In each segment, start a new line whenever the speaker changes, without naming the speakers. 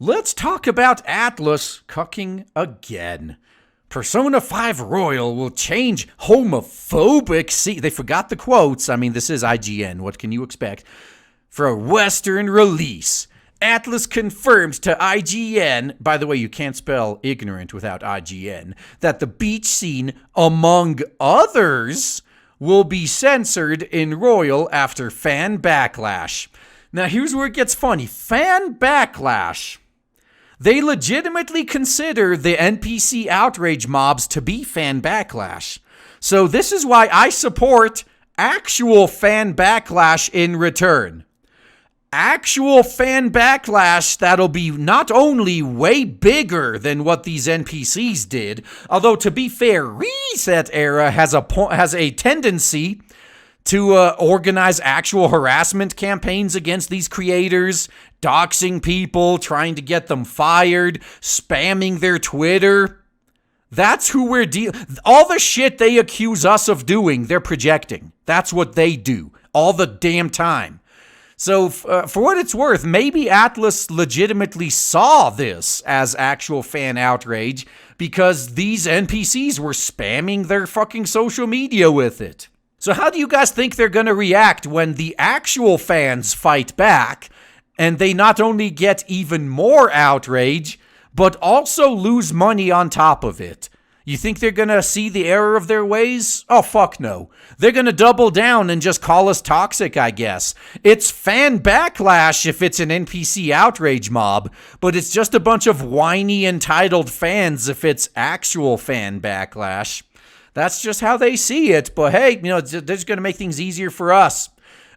Let's talk about Atlus cucking again. Persona 5 Royal will change homophobic they forgot the quotes. I mean, this is IGN. What can you expect? For a Western release. Atlus confirmed to IGN, by the way, you can't spell ignorant without IGN, that the beach scene, among others, will be censored in Royal after fan backlash. Now, here's where it gets funny. Fan backlash. They legitimately consider the NPC outrage mobs to be fan backlash. So this is why I support actual fan backlash in return. Actual fan backlash that'll be not only way bigger than what these NPCs did, although to be fair, Reset Era has a tendency to organize actual harassment campaigns against these creators, doxing people, trying to get them fired, spamming their Twitter. That's who we're all the shit they accuse us of doing, they're projecting. That's what they do all the damn time. So for what it's worth, maybe Atlus legitimately saw this as actual fan outrage because these NPCs were spamming their fucking social media with it. So how do you guys think they're going to react when the actual fans fight back and they not only get even more outrage, but also lose money on top of it? You think they're going to see the error of their ways? Oh, fuck no. They're going to double down and just call us toxic, I guess. It's fan backlash if it's an NPC outrage mob, but it's just a bunch of whiny, entitled fans if it's actual fan backlash. That's just how they see it, but hey, they're just going to make things easier for us.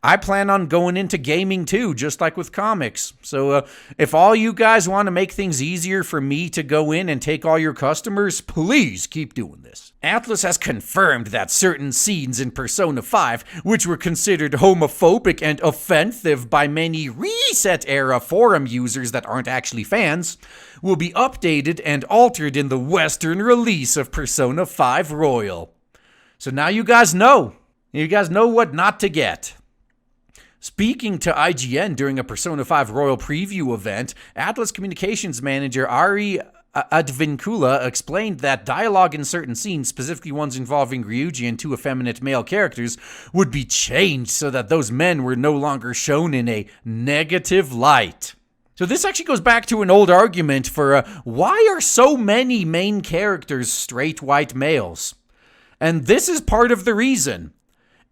I plan on going into gaming too, just like with comics. So if all you guys want to make things easier for me to go in and take all your customers, please keep doing this. Atlus has confirmed that certain scenes in Persona 5, which were considered homophobic and offensive by many Reset-era forum users that aren't actually fans, will be updated and altered in the Western release of Persona 5 Royal. So now you guys know. You guys know what not to get. Speaking to IGN during a Persona 5 Royal preview event, Atlus Communications Manager Ari Advincula explained that dialogue in certain scenes, specifically ones involving Ryuji and two effeminate male characters, would be changed so that those men were no longer shown in a negative light. So this actually goes back to an old argument for why are so many main characters straight white males? And this is part of the reason.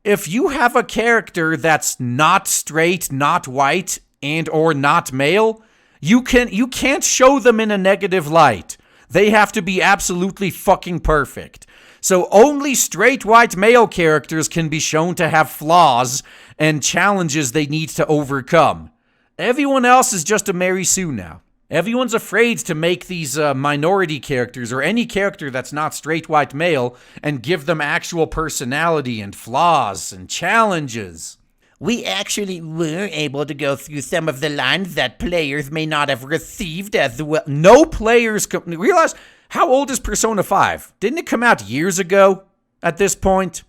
If you have a character that's not straight, not white, and or not male, you can't show them in a negative light. They have to be absolutely fucking perfect. So only straight white male characters can be shown to have flaws and challenges they need to overcome. Everyone else is just a Mary Sue now. Everyone's afraid to make these minority characters or any character that's not straight white male and give them actual personality and flaws and challenges. We actually were able to go through some of the lines that players may not have received as well. No players realize how old is Persona 5? Didn't it come out years ago at this point?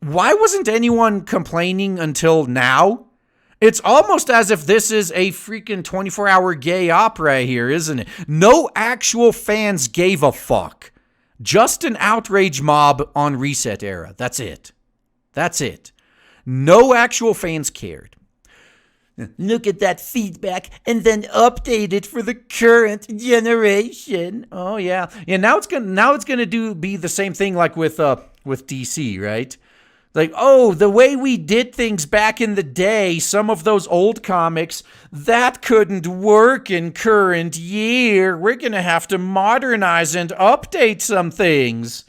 Why wasn't anyone complaining until now? It's almost as if this is a freaking 24-hour gay opera here, isn't it? No actual fans gave a fuck. Just an outrage mob on Reset Era. That's it. That's it. No actual fans cared. Look at that feedback and then update it for the current generation. Oh yeah. Yeah, now it's gonna be the same thing like with DC, right? Like, oh, the way we did things back in the day, some of those old comics, that couldn't work in current year. We're going to have to modernize and update some things.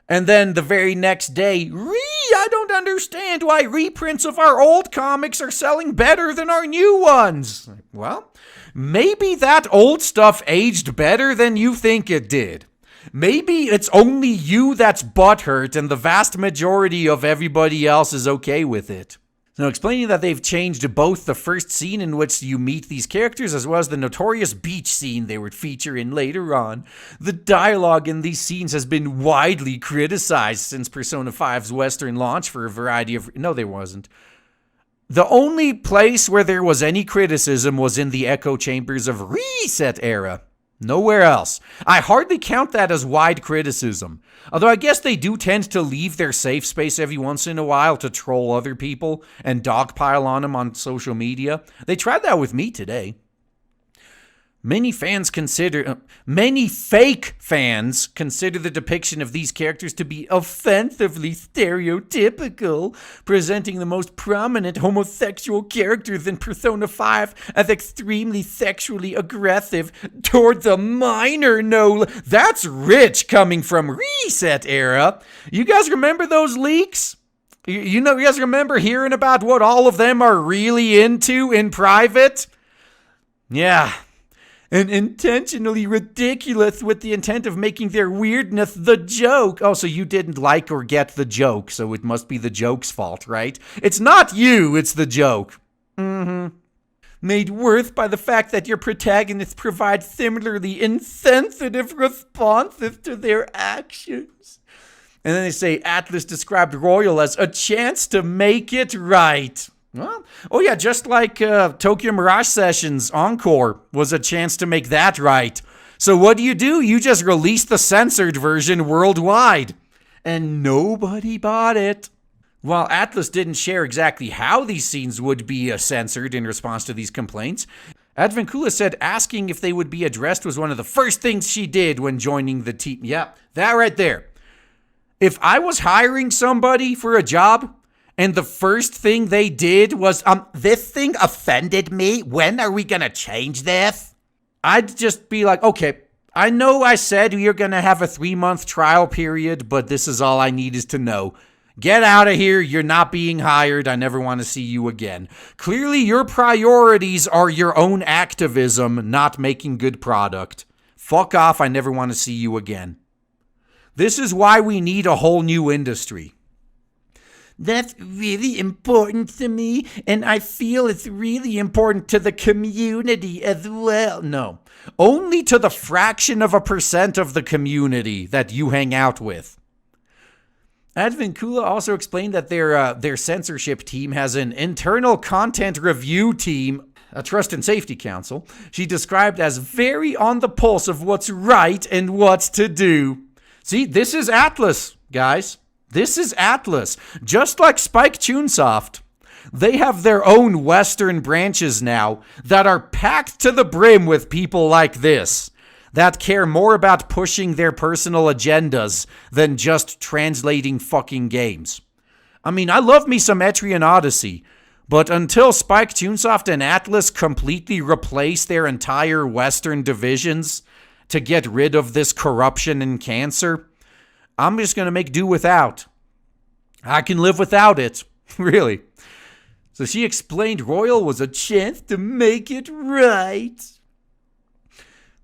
And then the very next day, I don't understand why reprints of our old comics are selling better than our new ones. Well, maybe that old stuff aged better than you think it did. Maybe it's only you that's butthurt and the vast majority of everybody else is okay with it. Now, explaining that they've changed both the first scene in which you meet these characters as well as the notorious beach scene they would feature in later on. The dialogue in these scenes has been widely criticized since Persona 5's Western launch for a variety of... No, there wasn't. The only place where there was any criticism was in the echo chambers of Reset era. Nowhere else. I hardly count that as wide criticism. Although I guess they do tend to leave their safe space every once in a while to troll other people and dogpile on them on social media. They tried that with me today. Many fake fans consider the depiction of these characters to be offensively stereotypical, presenting the most prominent homosexual characters in Persona 5 as extremely sexually aggressive towards a minor, That's rich coming from Reset era. You guys remember those leaks? You guys remember hearing about what all of them are really into in private? Yeah. And intentionally ridiculous with the intent of making their weirdness the joke. Oh, so you didn't like or get the joke, so it must be the joke's fault, right? It's not you, it's the joke. Made worse by the fact that your protagonists provide similarly insensitive responses to their actions. And then they say Atlus described Royal as a chance to make it right. Well, oh yeah, just like Tokyo Mirage Sessions Encore was a chance to make that right. So what do? You just release the censored version worldwide. And nobody bought it. While Atlus didn't share exactly how these scenes would be censored in response to these complaints, Advincula said asking if they would be addressed was one of the first things she did when joining the team. Yeah, that right there. If I was hiring somebody for a job, and the first thing they did was, this thing offended me. When are we gonna change this? I'd just be like, okay, I know I said you're gonna have a 3-month trial period, but this is all I need is to know. Get out of here. You're not being hired. I never want to see you again. Clearly, your priorities are your own activism, not making good product. Fuck off. I never want to see you again. This is why we need a whole new industry. That's really important to me, and I feel it's really important to the community as well. No, only to the fraction of a % of the community that you hang out with. Advincula also explained that their censorship team has an internal content review team, a trust and safety council, she described as very on the pulse of what's right and what's to do. See, this is Atlus, guys. This is Atlus. Just like Spike Chunsoft, they have their own Western branches now that are packed to the brim with people like this, that care more about pushing their personal agendas than just translating fucking games. I mean, I love me some Etrian Odyssey, but until Spike Chunsoft and Atlus completely replace their entire Western divisions to get rid of this corruption and cancer, I'm just going to make do without. I can live without it. Really. So she explained Royal was a chance to make it right.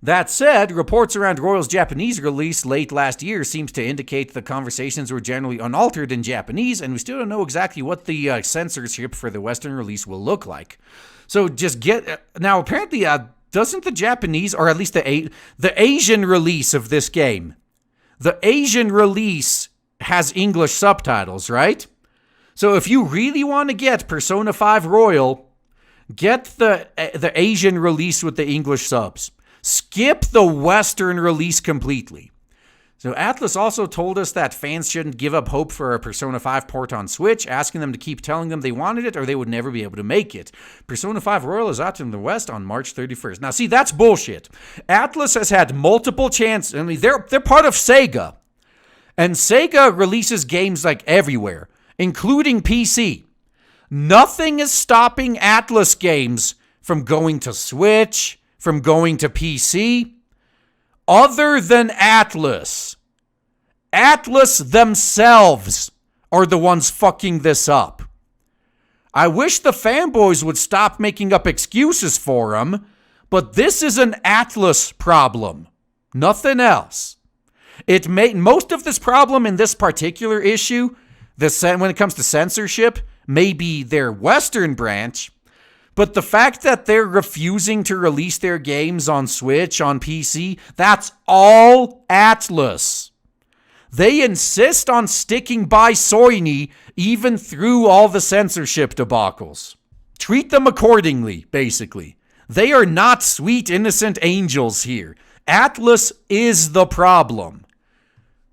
That said, reports around Royal's Japanese release late last year seems to indicate the conversations were generally unaltered in Japanese, and we still don't know exactly what the censorship for the Western release will look like. So just get... Now, apparently, doesn't the Japanese, or at least the Asian release of this game... The Asian release has English subtitles, right? So if you really want to get Persona 5 Royal, get the Asian release with the English subs. Skip the Western release completely. So Atlus also told us that fans shouldn't give up hope for a Persona 5 port on Switch, asking them to keep telling them they wanted it or they would never be able to make it. Persona 5 Royal is out in the West on March 31st. Now, see, that's bullshit. Atlus has had multiple chances. I mean, they're part of Sega. And Sega releases games like everywhere, including PC. Nothing is stopping Atlus games from going to Switch, from going to PC, other than Atlus. Atlus themselves are the ones fucking this up. I wish the fanboys would stop making up excuses for them, but this is an Atlus problem. Nothing else. It made most of this problem in this particular issue, when it comes to censorship, may be their Western branch, but the fact that they're refusing to release their games on Switch, on PC, that's all Atlus. They insist on sticking by Soini even through all the censorship debacles. Treat them accordingly, basically. They are not sweet, innocent angels here. Atlus is the problem.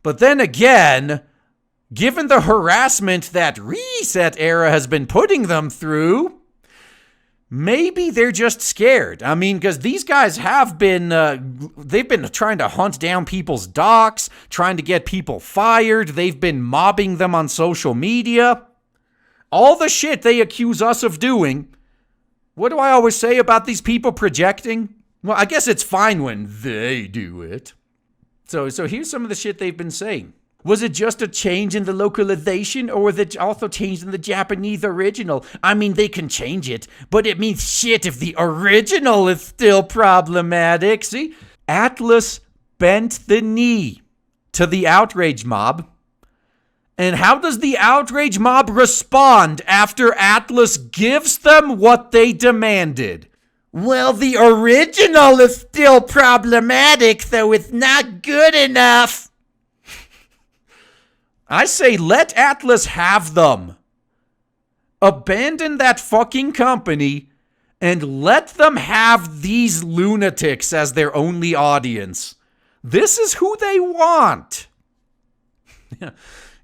But then again, given the harassment that Reset Era has been putting them through, maybe they're just scared. I mean, because these guys have been, they've been trying to hunt down people's docs, trying to get people fired. They've been mobbing them on social media. All the shit they accuse us of doing. What do I always say about these people projecting? Well, I guess it's fine when they do it. So here's some of the shit they've been saying. Was it just a change in the localization, or was it also changed in the Japanese original? I mean, they can change it, but it means shit if the original is still problematic. See? Atlus bent the knee to the Outrage mob. And how does the Outrage mob respond after Atlus gives them what they demanded? Well, the original is still problematic, so it's not good enough. I say let Atlus have them. Abandon that fucking company and let them have these lunatics as their only audience. This is who they want.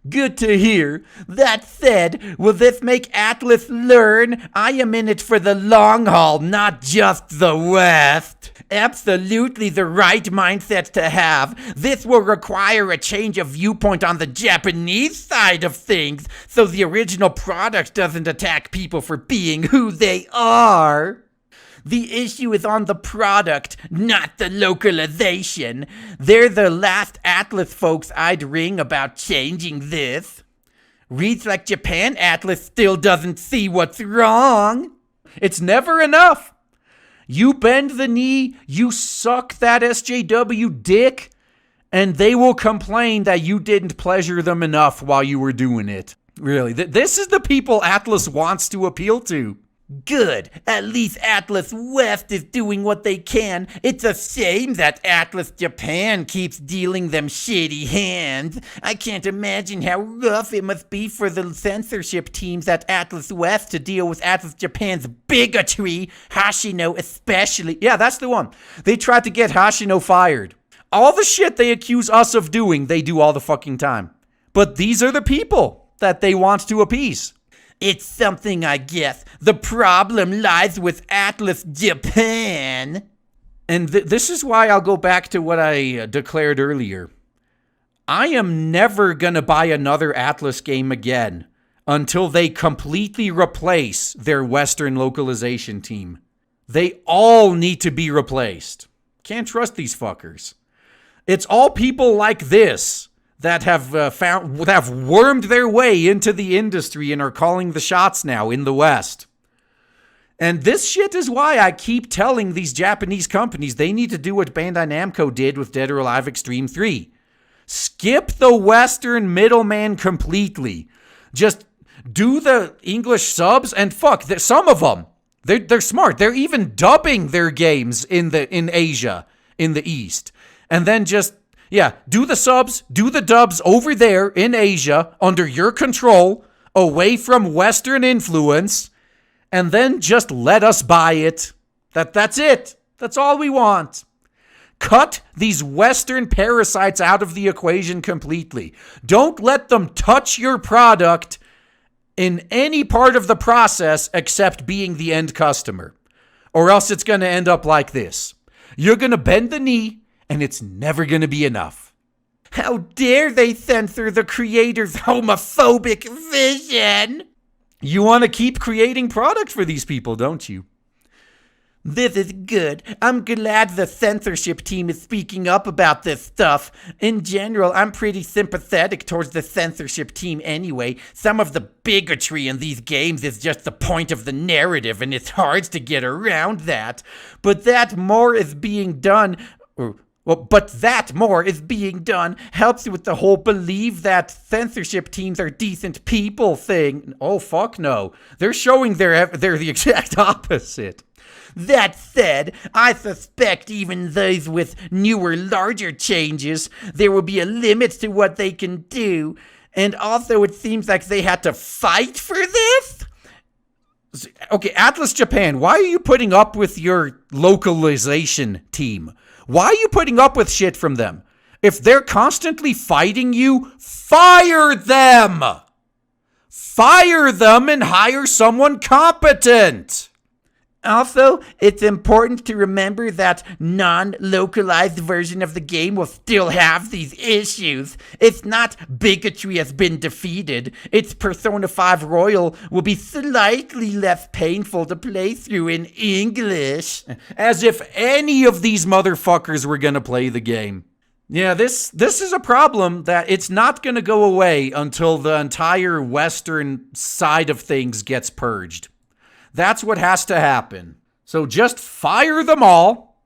Good to hear. That said, will this make Atlus learn? I am in it for the long haul, not just the West. Absolutely the right mindset to have. This will require a change of viewpoint on the Japanese side of things, so the original product doesn't attack people for being who they are. The issue is on the product, not the localization. They're the last Atlus folks I'd ring about changing this. Reads like Japan Atlus still doesn't see what's wrong. It's never enough. You bend the knee, you suck that SJW dick, and they will complain that you didn't pleasure them enough while you were doing it. Really, this is the people Atlus wants to appeal to. Good. At least Atlus West is doing what they can. It's a shame that Atlus Japan keeps dealing them shitty hands. I can't imagine how rough it must be for the censorship teams at Atlus West to deal with Atlus Japan's bigotry, Hashino especially. Yeah, that's the one. They tried to get Hashino fired. All the shit they accuse us of doing, they do all the fucking time. But these are the people that they want to appease. It's something, I guess. The problem lies with Atlus Japan. And this is why I'll go back to what I declared earlier. I am never gonna buy another Atlus game again until they completely replace their Western localization team. They all need to be replaced. Can't trust these fuckers. It's all people like this that have wormed their way into the industry and are calling the shots now in the West. And this shit is why I keep telling these Japanese companies they need to do what Bandai Namco did with Dead or Alive Extreme 3. Skip the Western middleman completely. Just do the English subs and fuck, some of them. They're smart. They're even dubbing their games in Asia, in the East. And then just do the subs, do the dubs over there in Asia, under your control, away from Western influence, and then just let us buy it. That's it. That's all we want. Cut these Western parasites out of the equation completely. Don't let them touch your product in any part of the process except being the end customer. Or else it's going to end up like this. You're going to bend the knee, and it's never going to be enough. How dare they censor the creator's homophobic vision? You want to keep creating product for these people, don't you? This is good. I'm glad the censorship team is speaking up about this stuff. In general, I'm pretty sympathetic towards the censorship team anyway. Some of the bigotry in these games is just the point of the narrative, and it's hard to get around that. But that more is being done helps with the whole believe that censorship teams are decent people thing. Oh, fuck no. They're showing they're the exact opposite.
That said, I suspect even those with newer, larger changes, there will be a limit to what they can do. And also, it seems like they had to fight for this?
Okay, Atlus Japan, why are you putting up with your localization team? Why are you putting up with shit from them? If they're constantly fighting you, fire them! Fire them and hire someone competent!
Also, it's important to remember that non-localized version of the game will still have these issues. It's not bigotry has been defeated. Its Persona 5 Royal will be slightly less painful to play through in English.
As if any of these motherfuckers were gonna play the game. Yeah, this is a problem that it's not gonna go away until the entire Western side of things gets purged. That's what has to happen. So just fire them all,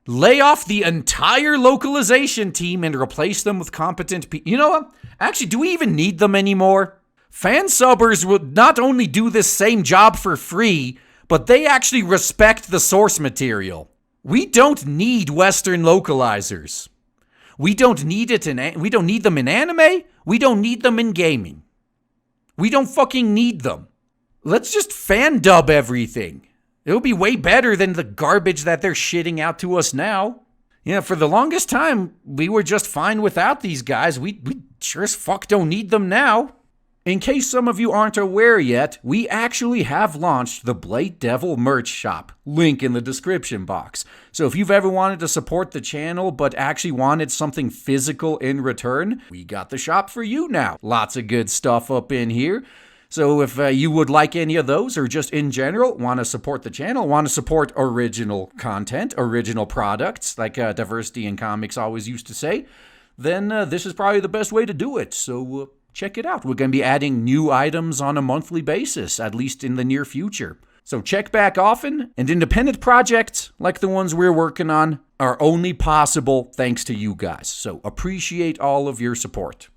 lay off the entire localization team, and replace them with competent people. You know what? Actually, do we even need them anymore? Fan subbers would not only do this same job for free, but they actually respect the source material. We don't need Western localizers. We don't need we don't need them in anime. We don't need them in gaming. We don't fucking need them. Let's just fan dub everything. It'll be way better than the garbage that they're shitting out to us now. Yeah, for the longest time, we were just fine without these guys. We sure as fuck don't need them now. In case some of you aren't aware yet, we actually have launched the Blade Devil merch shop. Link in the description box. So if you've ever wanted to support the channel but actually wanted something physical in return, we got the shop for you now. Lots of good stuff up in here. So if you would like any of those, or just in general want to support the channel, want to support original content, original products, like Diversity in Comics always used to say, then this is probably the best way to do it. So check it out. We're going to be adding new items on a monthly basis, at least in the near future. So check back often, and independent projects like the ones we're working on are only possible thanks to you guys. So appreciate all of your support.